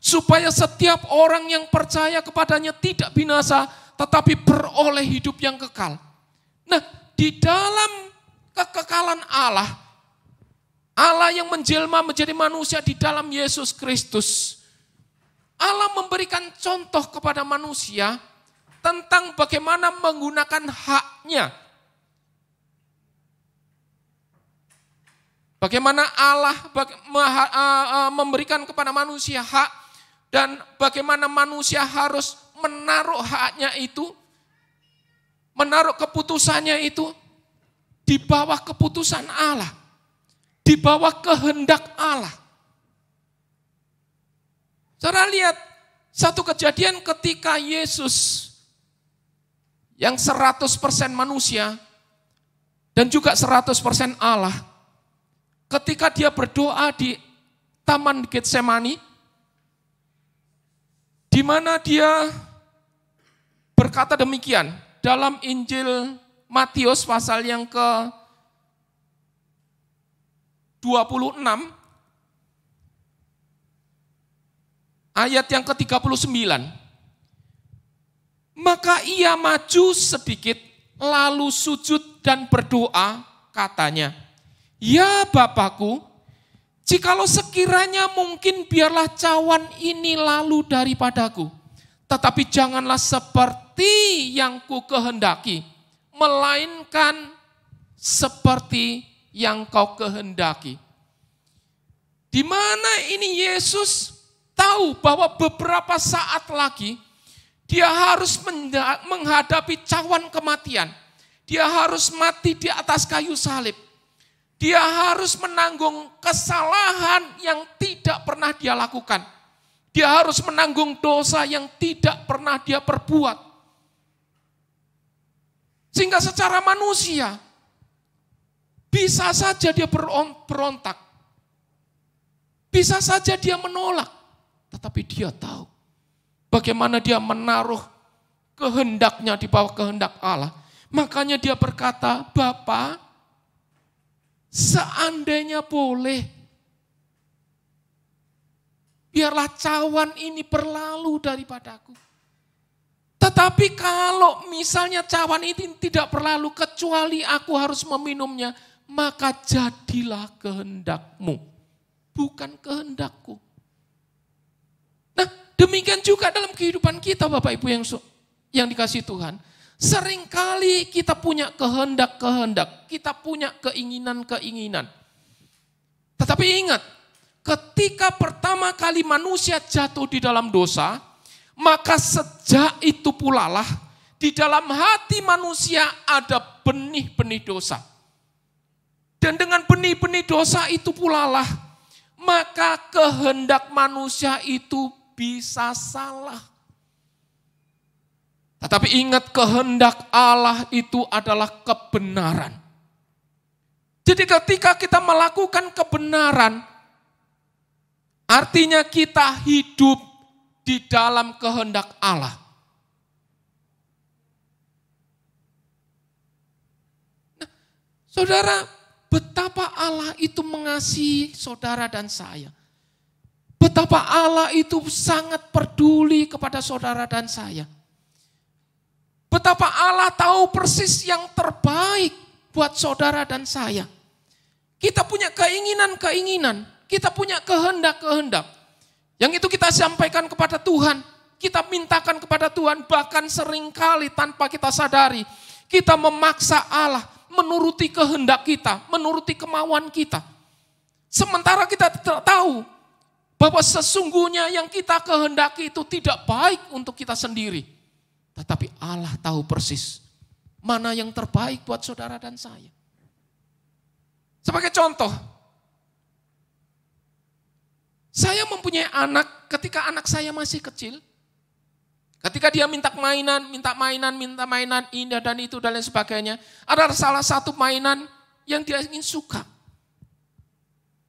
supaya setiap orang yang percaya kepadanya tidak binasa, tetapi beroleh hidup yang kekal. Nah, di dalam kekekalan Allah, Allah yang menjelma menjadi manusia di dalam Yesus Kristus, Allah memberikan contoh kepada manusia tentang bagaimana menggunakan haknya. Bagaimana Allah memberikan kepada manusia hak dan bagaimana manusia harus menaruh haknya itu, menaruh keputusannya itu di bawah keputusan Allah, di bawah kehendak Allah. Saudara lihat satu kejadian ketika Yesus yang 100% manusia dan juga 100% Allah, ketika dia berdoa di Taman Getsemani, di mana dia berkata demikian dalam Injil Matius pasal yang ke-26 ayat yang ke-39. Maka ia maju sedikit lalu sujud dan berdoa, katanya, "Ya Bapakku, jikalau sekiranya mungkin biarlah cawan ini lalu daripadaku, tetapi janganlah seperti yang ku kehendaki, melainkan seperti yang kau kehendaki." Di mana ini Yesus tahu bahwa beberapa saat lagi dia harus menghadapi cawan kematian. Dia harus mati di atas kayu salib. Dia harus menanggung kesalahan yang tidak pernah dia lakukan. Dia harus menanggung dosa yang tidak pernah dia perbuat. Sehingga secara manusia bisa saja dia berontak. Bisa saja dia menolak. Tetapi dia tahu bagaimana dia menaruh kehendaknya di bawah kehendak Allah. Makanya dia berkata, Bapa, seandainya boleh, biarlah cawan ini berlalu daripadaku. Tetapi kalau misalnya cawan ini tidak berlalu kecuali aku harus meminumnya, maka jadilah kehendakmu, bukan kehendakku. Nah, demikian juga dalam kehidupan kita Bapak Ibu yang dikasihi Tuhan. Seringkali kita punya kehendak-kehendak, kita punya keinginan-keinginan. Tetapi ingat, ketika pertama kali manusia jatuh di dalam dosa, maka sejak itu pula lah di dalam hati manusia ada benih-benih dosa. Dan dengan benih-benih dosa itu pula lah, maka kehendak manusia itu bisa salah. Tetapi ingat, kehendak Allah itu adalah kebenaran. Jadi ketika kita melakukan kebenaran, artinya kita hidup di dalam kehendak Allah. Nah, saudara, betapa Allah itu mengasihi saudara dan saya. Betapa Allah itu sangat peduli kepada saudara dan saya. Betapa Allah tahu persis yang terbaik buat saudara dan saya. Kita punya keinginan-keinginan, kita punya kehendak-kehendak. Yang itu kita sampaikan kepada Tuhan, kita mintakan kepada Tuhan, bahkan seringkali tanpa kita sadari, kita memaksa Allah menuruti kehendak kita, menuruti kemauan kita. Sementara kita tidak tahu bahwa sesungguhnya yang kita kehendaki itu tidak baik untuk kita sendiri. Tetapi Allah tahu persis mana yang terbaik buat saudara dan saya. Sebagai contoh, saya mempunyai anak ketika anak saya masih kecil. Ketika dia minta mainan, indah dan itu dan lain sebagainya. Ada salah satu mainan yang dia ingin suka.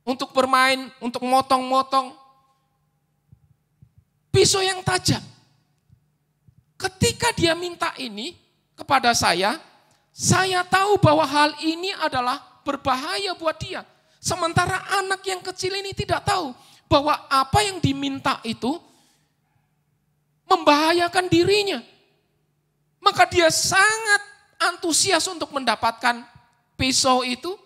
Untuk bermain, untuk motong-motong. Pisau yang tajam. Ketika dia minta ini kepada saya tahu bahwa hal ini adalah berbahaya buat dia. Sementara anak yang kecil ini tidak tahu bahwa apa yang diminta itu membahayakan dirinya. Maka dia sangat antusias untuk mendapatkan pisau itu.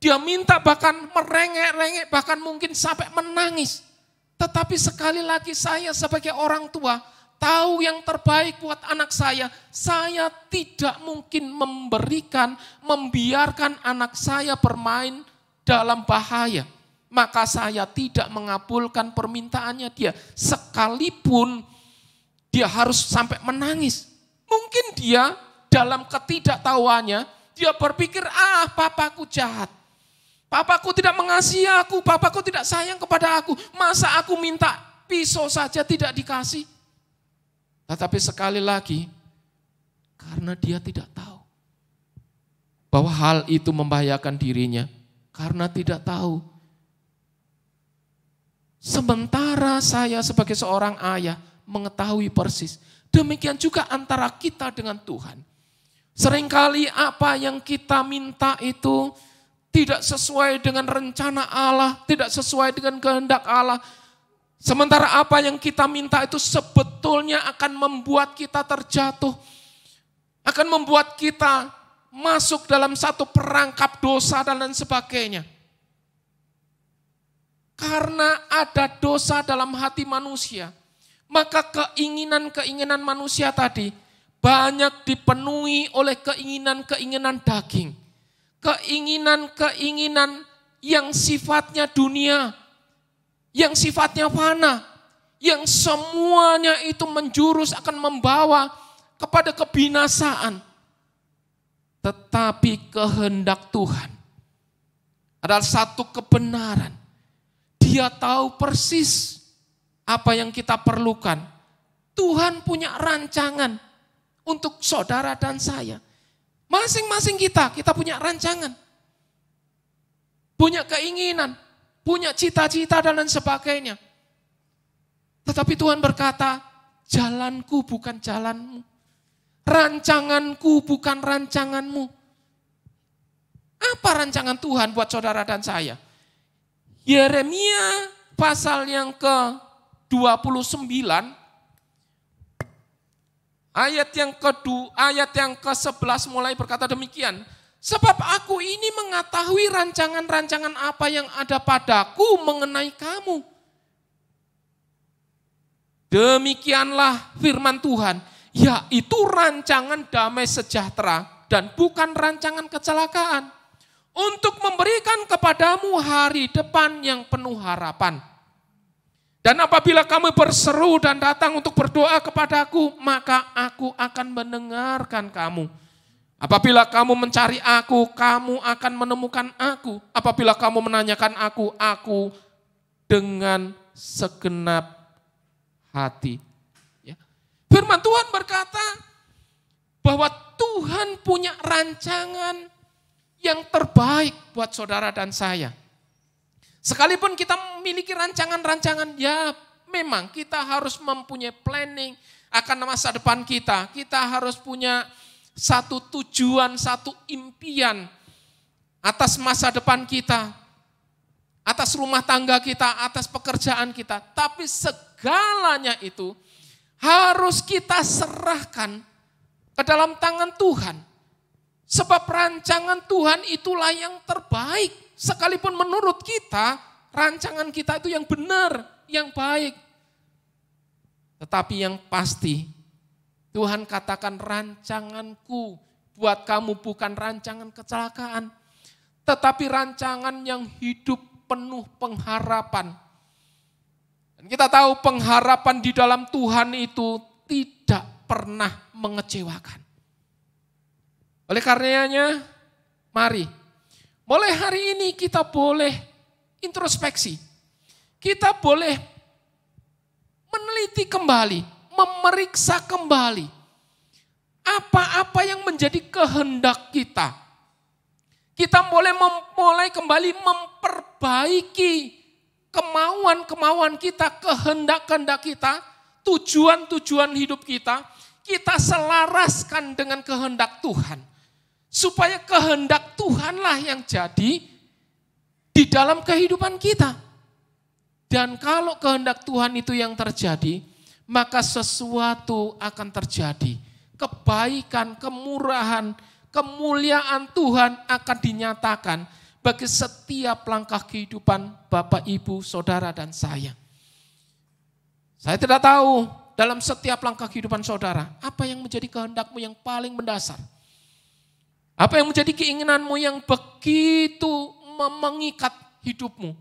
Dia minta bahkan merengek-rengek, bahkan mungkin sampai menangis. Tetapi sekali lagi saya sebagai orang tua tahu yang terbaik buat anak saya tidak mungkin membiarkan anak saya bermain dalam bahaya. Maka saya tidak mengabulkan permintaannya dia. Sekalipun dia harus sampai menangis. Mungkin dia dalam ketidaktahuannya, dia berpikir, papaku jahat. Papaku tidak mengasihi aku, papaku tidak sayang kepada aku. Masa aku minta pisau saja tidak dikasih? Tetapi sekali lagi, karena dia tidak tahu bahwa hal itu membahayakan dirinya, karena tidak tahu. Sementara saya sebagai seorang ayah mengetahui persis, demikian juga antara kita dengan Tuhan. Seringkali apa yang kita minta itu tidak sesuai dengan rencana Allah, tidak sesuai dengan kehendak Allah. Sementara apa yang kita minta itu sebetulnya akan membuat kita terjatuh. Akan membuat kita masuk dalam satu perangkap dosa dan lain sebagainya. Karena ada dosa dalam hati manusia. Maka keinginan-keinginan manusia tadi banyak dipenuhi oleh keinginan-keinginan daging. Keinginan-keinginan yang sifatnya dunia. Yang sifatnya fana, yang semuanya itu menjurus akan membawa kepada kebinasaan. Tetapi kehendak Tuhan adalah satu kebenaran. Dia tahu persis apa yang kita perlukan. Tuhan punya rancangan untuk saudara dan saya. Masing-masing kita punya rancangan. Punya keinginan. Punya cita-cita dan lain sebagainya. Tetapi Tuhan berkata, jalanku bukan jalanmu. Rancanganku bukan rancanganmu. Apa rancangan Tuhan buat saudara dan saya? Yeremia pasal yang ke-29, ayat yang ke-11 mulai berkata demikian. Sebab aku ini mengetahui rancangan-rancangan apa yang ada padaku mengenai kamu. Demikianlah firman Tuhan, yaitu rancangan damai sejahtera dan bukan rancangan kecelakaan. Untuk memberikan kepadamu hari depan yang penuh harapan. Dan apabila kamu berseru dan datang untuk berdoa kepadaku, maka aku akan mendengarkan kamu. Apabila kamu mencari aku, kamu akan menemukan aku. Apabila kamu menanyakan aku dengan segenap hati. Ya. Firman Tuhan berkata bahwa Tuhan punya rancangan yang terbaik buat saudara dan saya. Sekalipun kita memiliki rancangan-rancangan, ya memang kita harus mempunyai planning akan masa depan kita. Kita harus punya satu tujuan, satu impian atas masa depan kita, atas rumah tangga kita, atas pekerjaan kita. Tapi segalanya itu harus kita serahkan ke dalam tangan Tuhan. Sebab rancangan Tuhan itulah yang terbaik. Sekalipun menurut kita, rancangan kita itu yang benar, yang baik. Tetapi yang pasti, Tuhan katakan rancanganku buat kamu bukan rancangan kecelakaan. Tetapi rancangan yang hidup penuh pengharapan. Dan kita tahu pengharapan di dalam Tuhan itu tidak pernah mengecewakan. Oleh karenanya, mari, mulai hari ini kita boleh introspeksi. Kita boleh meneliti kembali, memeriksa kembali. Apa-apa yang menjadi kehendak kita. Kita boleh mulai kembali memperbaiki kemauan-kemauan kita, kehendak-kehendak kita, tujuan-tujuan hidup kita. Kita selaraskan dengan kehendak Tuhan. Supaya kehendak Tuhanlah yang jadi di dalam kehidupan kita. Dan kalau kehendak Tuhan itu yang terjadi, maka sesuatu akan terjadi. Kebaikan, kemurahan, kemuliaan Tuhan akan dinyatakan bagi setiap langkah kehidupan Bapak, Ibu, Saudara, dan saya. Saya tidak tahu dalam setiap langkah kehidupan saudara, apa yang menjadi kehendakmu yang paling mendasar. Apa yang menjadi keinginanmu yang begitu mengikat hidupmu.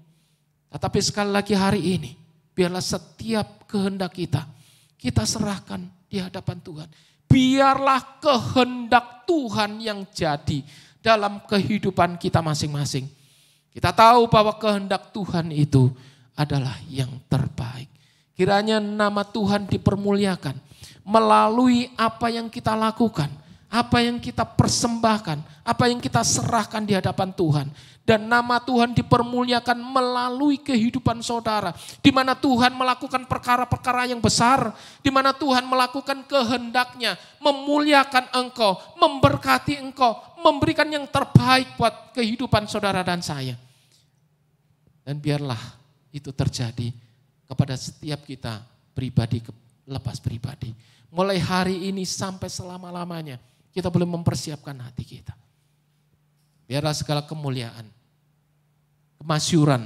Tetapi sekali lagi hari ini, biarlah setiap kehendak kita serahkan di hadapan Tuhan. Biarlah kehendak Tuhan yang jadi dalam kehidupan kita masing-masing. Kita tahu bahwa kehendak Tuhan itu adalah yang terbaik. Kiranya nama Tuhan dipermuliakan melalui apa yang kita lakukan. Apa yang kita persembahkan, apa yang kita serahkan di hadapan Tuhan. Dan nama Tuhan dipermuliakan melalui kehidupan saudara. Di mana Tuhan melakukan perkara-perkara yang besar. Di mana Tuhan melakukan kehendaknya, memuliakan engkau, memberkati engkau, memberikan yang terbaik buat kehidupan saudara dan saya. Dan biarlah itu terjadi kepada setiap kita pribadi lepas pribadi. Mulai hari ini sampai selama-lamanya. Kita boleh mempersiapkan hati kita. Biarlah segala kemuliaan, kemasyuran,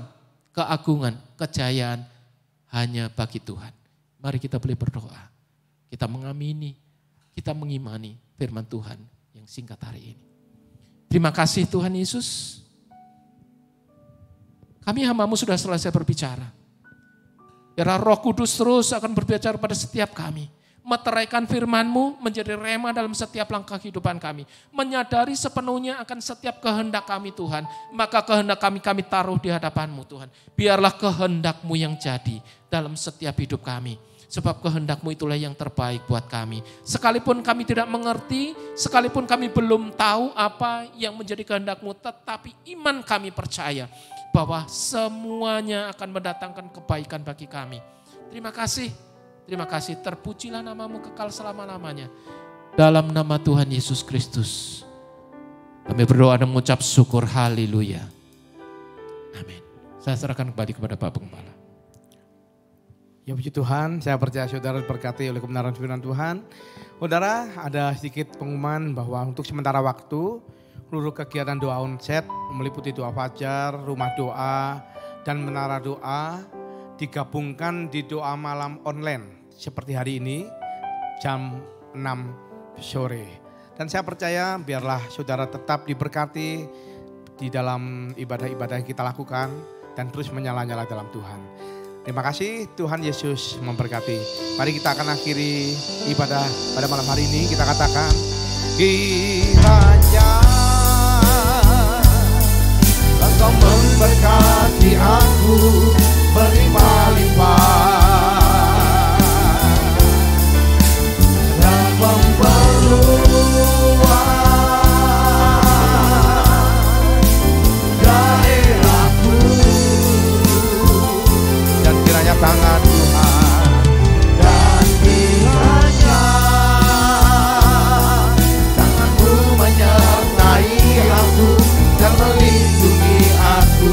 keagungan, kejayaan hanya bagi Tuhan. Mari kita boleh berdoa. Kita mengamini, kita mengimani firman Tuhan yang singkat hari ini. Terima kasih Tuhan Yesus. Kami hamba-Mu sudah selesai berbicara. Biarlah Roh Kudus terus akan berbicara pada setiap kami. Meteraikan firman-Mu menjadi rema dalam setiap langkah kehidupan kami. Menyadari sepenuhnya akan setiap kehendak kami Tuhan. Maka kehendak kami taruh di hadapan-Mu Tuhan. Biarlah kehendak-Mu yang jadi dalam setiap hidup kami. Sebab kehendak-Mu itulah yang terbaik buat kami. Sekalipun kami tidak mengerti, sekalipun kami belum tahu apa yang menjadi kehendak-Mu. Tetapi iman kami percaya bahwa semuanya akan mendatangkan kebaikan bagi kami. Terima kasih. Terima kasih, terpujilah namamu kekal selama-lamanya. Dalam nama Tuhan Yesus Kristus, kami berdoa dan mengucap syukur, haleluya. Amin. Saya serahkan kembali kepada Pak Pengepala. Ya puji Tuhan, saya percaya saudara diberkati oleh kebenaran firman Tuhan. Saudara, ada sedikit pengumuman bahwa untuk sementara waktu, seluruh kegiatan doa onset meliputi doa fajar, rumah doa, dan menara doa digabungkan di doa malam online seperti hari ini jam 6 sore. Dan saya percaya biarlah saudara tetap diberkati di dalam ibadah-ibadah yang kita lakukan dan terus menyala-nyala dalam Tuhan. Terima kasih, Tuhan Yesus memberkati. Mari kita akan akhiri ibadah pada malam hari ini. Kita katakan, kiranya Engkau memberkati aku berlimpah-limpah dan memperluas daerahku, dan kiranya tangan Tuhan, dan kiranya tanganmu menyertai aku dan melindungi aku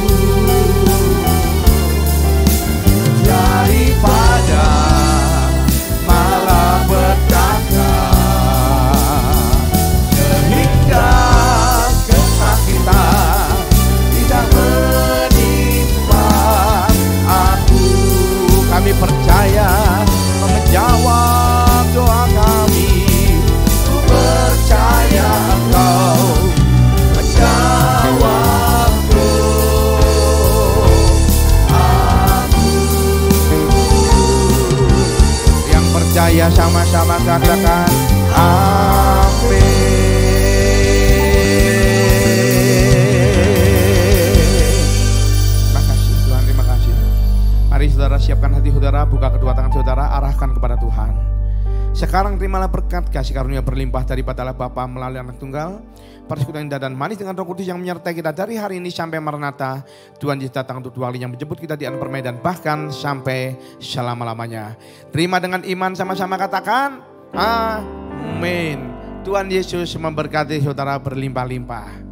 daripada malapetaka, sehingga kesakitan tidak menimpa aku. Kami percaya menjawab doa kami. Ku percaya Engkau menjawab doaku. Yang percaya sama-sama katakan amin. Terima kasih Tuhan, terima kasih. Mari saudara siapkan hati saudara, buka kedua tangan saudara, arahkan kepada Tuhan. Sekarang terimalah berkat kasih karunia berlimpah daripada Allah Bapa melalui Anak Tunggal, persekutuan indah dan manis dengan Roh Kudus yang menyertai kita dari hari ini sampai Maranatha. Tuhan Yesus datang untuk dua kali yang menjemput kita di alam permainan, bahkan sampai selama-lamanya. Terima dengan iman, sama-sama katakan amin. Tuhan Yesus memberkati saudara berlimpah-limpah.